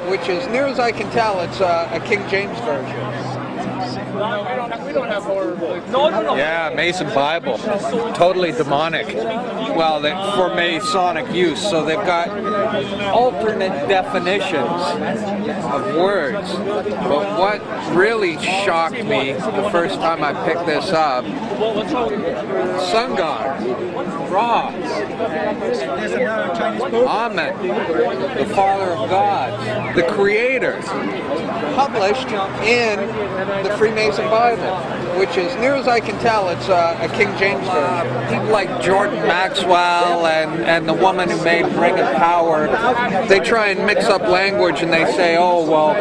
Which, as near as I can tell, it's a King James version. We don't have more. Yeah, Mason Bible. Totally demonic. Well, for Masonic use, so they've got alternate definitions of words. But what really shocked me the first time I picked this up, sun god, Ra, Amen, the Father of God, the Creator, published in the Freemason Bible, which, as near as I can tell, it's a King James version. People like Jordan Maxwell and the woman who made Ring of Power, they try and mix up language and they say, oh, well,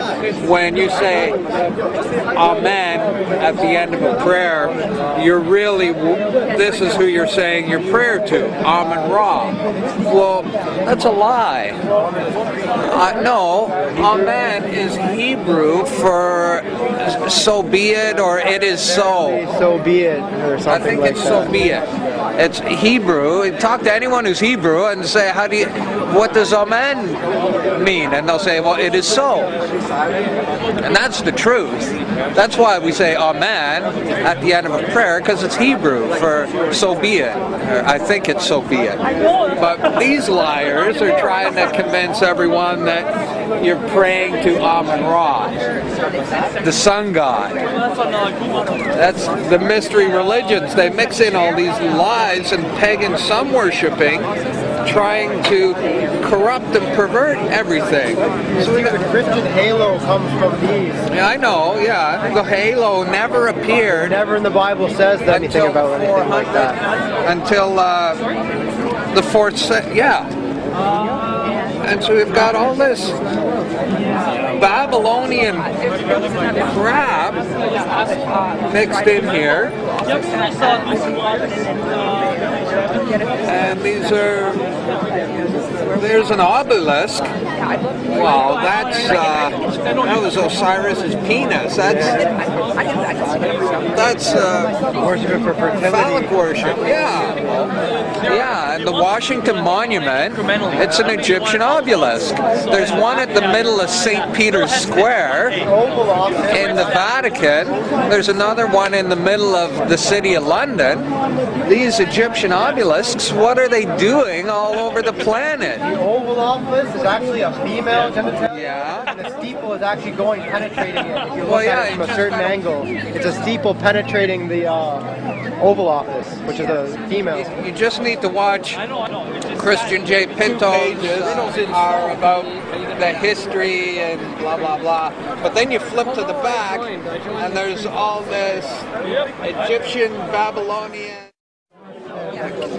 when you say Amen at the end of a prayer, you're really, this is who you're saying your prayer to, Amen Ra. Well, that's a lie. No, Amen is Hebrew for so be it, or it is so. So be it, or something. I think like it's that. so be it. It's Hebrew. Talk to anyone who's Hebrew and say, what does Amen mean? And they'll say, well, it is so. And that's the truth. That's why we say Amen at the end of a prayer, because it's Hebrew for so be it. Or I think it's so be it. But these liars are trying to convince everyone that you're praying to Amen Ra, the sun god. That's the mystery religions. They mix in all these lies and pagan sun worshipping, trying to corrupt and pervert everything. So the Christian halo comes from these. Yeah, I know, yeah. The halo never appeared. Never in the Bible says anything about anything like that. Until the 4th, yeah. And so we've got all this Babylonian crap mixed in here. And these are, there's an obelisk. Well, that was Osiris's penis. That's worship for fertility. Phallic worship, yeah. Yeah, and the Washington Monument, it's an Egyptian obelisk. There's one at the middle of St. Peter's Square in the Vatican. There's another one in the middle of the city of London. These Egyptian obelisks, what are they doing all over the planet? The Oval Office is actually a female genitalia, Yeah. and the steeple is actually penetrating it. If you look at it from a certain angle, it's a steeple penetrating the Oval Office, which is a female. You just need to watch Christian J. Pinto's are about the history and blah blah blah. But then you flip to the back and there's all this Egyptian Babylonian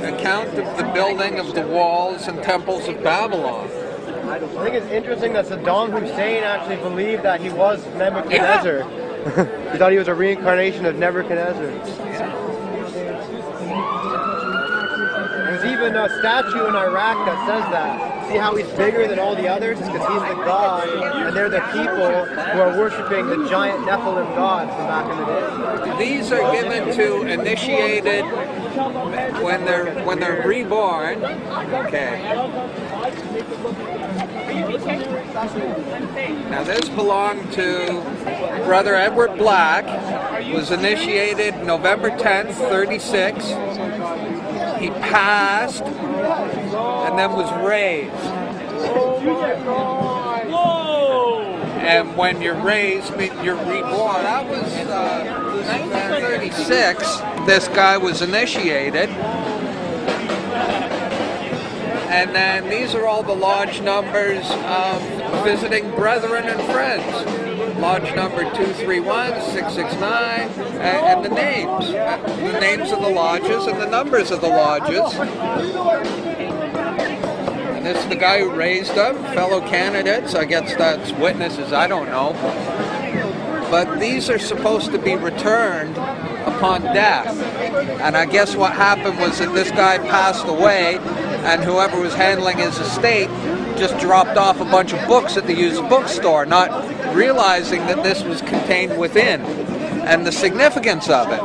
account of the building of the walls and temples of Babylon. I think it's interesting that Saddam Hussein actually believed that he was Nebuchadnezzar. Yeah. He thought he was a reincarnation of Nebuchadnezzar. There's even a statue in Iraq that says that. See how he's bigger than all the others? It's because he's the god, and they're the people who are worshiping the giant Nephilim god from back in the day. These are given to initiated when they're reborn. Okay. Now this belonged to Brother Edward Black. Was initiated November 10th, 36. He passed and then was raised. And when you're raised, you're reborn. That was 1936. This guy was initiated. And then these are all the lodge numbers of visiting brethren and friends. Lodge number 231, 669, and the names. The names of the lodges and the numbers of the lodges. And this is the guy who raised them, fellow candidates. I guess that's witnesses, I don't know. But these are supposed to be returned upon death. And I guess what happened was that this guy passed away, and whoever was handling his estate just dropped off a bunch of books at the used bookstore, not realizing that this was contained within and the significance of it.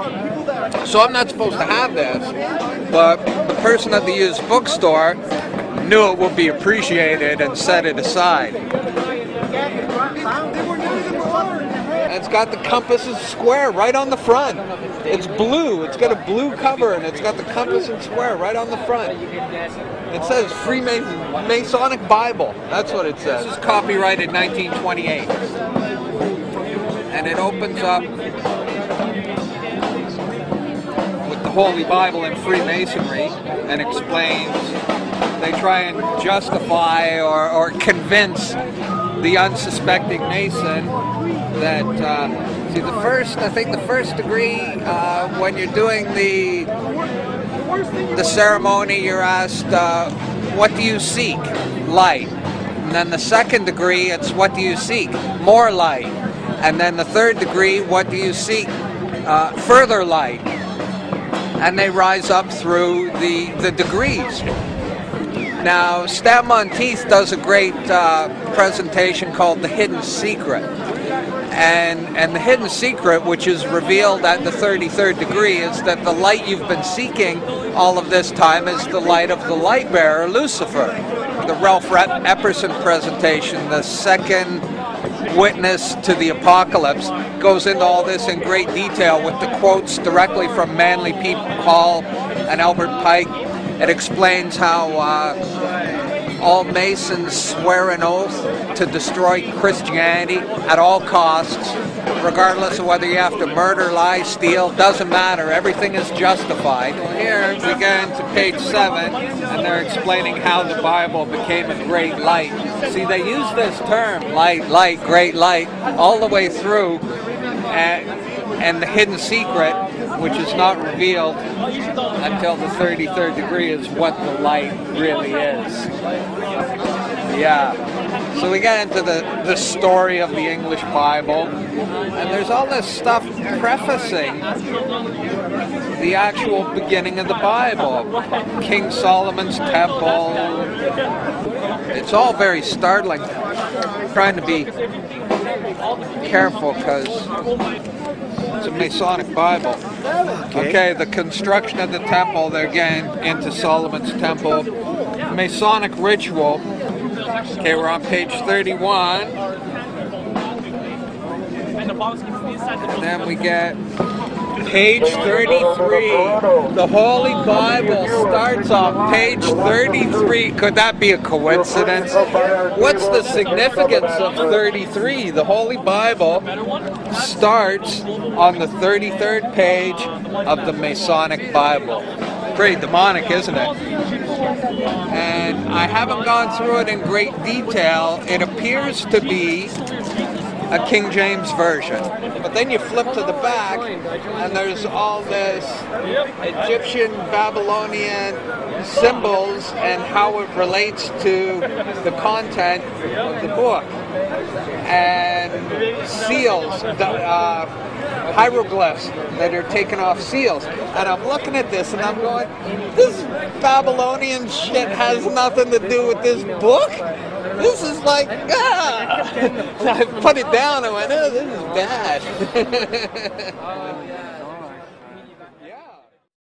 So I'm not supposed to have this, but the person at the used bookstore knew it would be appreciated and set it aside. And it's got the compass and square right on the front. It's blue. It's got a blue cover, and it's got the compass and square right on the front. It says Masonic Bible. That's what it says. This is copyrighted 1928. And it opens up with the Holy Bible in Freemasonry and explains, they try and justify or convince the unsuspecting Mason that, see, I think the first degree, when you're doing the ceremony, you're asked, what do you seek? Light. And then the second degree, it's what do you seek? More light. And then the third degree, what do you seek? Further light. And they rise up through the degrees. Now, Stab Monteith does a great presentation called The Hidden Secret. And the hidden secret, which is revealed at the 33rd degree, is that the light you've been seeking all of this time is the light of the light bearer, Lucifer. The Ralph Epperson presentation, the second witness to the apocalypse, goes into all this in great detail with the quotes directly from Manly P. Hall and Albert Pike. It explains how all Masons swear an oath to destroy Christianity at all costs, regardless of whether you have to murder, lie, steal, doesn't matter, everything is justified. Here we get into page 7, and they're explaining how the Bible became a great light. See, they use this term, light, light, great light, all the way through, and the hidden secret, which is not revealed until the 33rd degree, is what the light really is. Yeah. So we get into the story of the English Bible, and there's all this stuff prefacing the actual beginning of the Bible. King Solomon's temple. It's all very startling. I'm trying to be careful because it's a Masonic Bible. Okay, the construction of the temple, they're getting into Solomon's temple. Masonic ritual. Okay, we're on page 31. And then we get page 33. The Holy Bible starts on page 33. Could that be a coincidence? What's the significance of 33? The Holy Bible starts on the 33rd page of the Masonic Bible. Pretty demonic, isn't it? And I haven't gone through it in great detail. It appears to be a King James version. But then you flip to the back, and there's all this Egyptian, Babylonian symbols and how it relates to the content of the book. And seals, hieroglyphs that are taken off seals. And I'm looking at this and I'm going, this Babylonian shit has nothing to do with this book. This is like, I put it down and went, oh, this is bad.